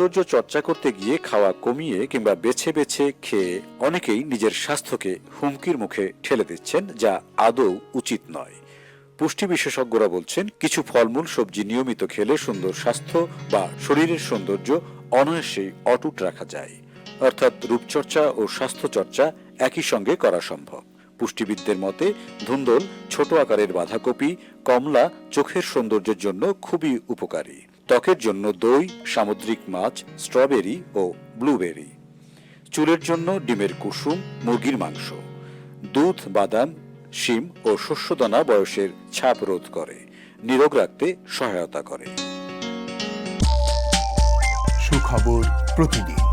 সৌন্দর্য চর্চা করতে গিয়ে খাওয়া কমিয়ে কিংবা বেছে বেছে খেয়ে অনেকেই নিজের স্বাস্থ্যকে হুমকির মুখে ঠেলে দিচ্ছেন, যা আদৌ উচিত নয়। পুষ্টি বিশেষজ্ঞরা বলছেন, কিছু ফলমূল সবজি নিয়মিত খেলে সুন্দর স্বাস্থ্য বা শরীরের সৌন্দর্য অনায়াসেই অটুট রাখা যায়। অর্থাৎ রূপচর্চা ও স্বাস্থ্যচর্চা একই সঙ্গে করা সম্ভব। পুষ্টিবিদদের মতে ধুন্দল, ছোট আকারের বাঁধাকপি, কমলা চোখের সৌন্দর্যের জন্য খুবই উপকারী। ত্বকের জন্য দই, সামুদ্রিক মাছ, স্ট্রবেরি ও ব্লুবেরি। চুলের জন্য ডিমের কুসুম, মুরগির মাংস। দুধ, বাদাম, শিম ও শস্যদানা বয়সের ছাপ রোধ করে, নিরোগ রাখতে সহায়তা করে। সুখবর প্রতিদিন।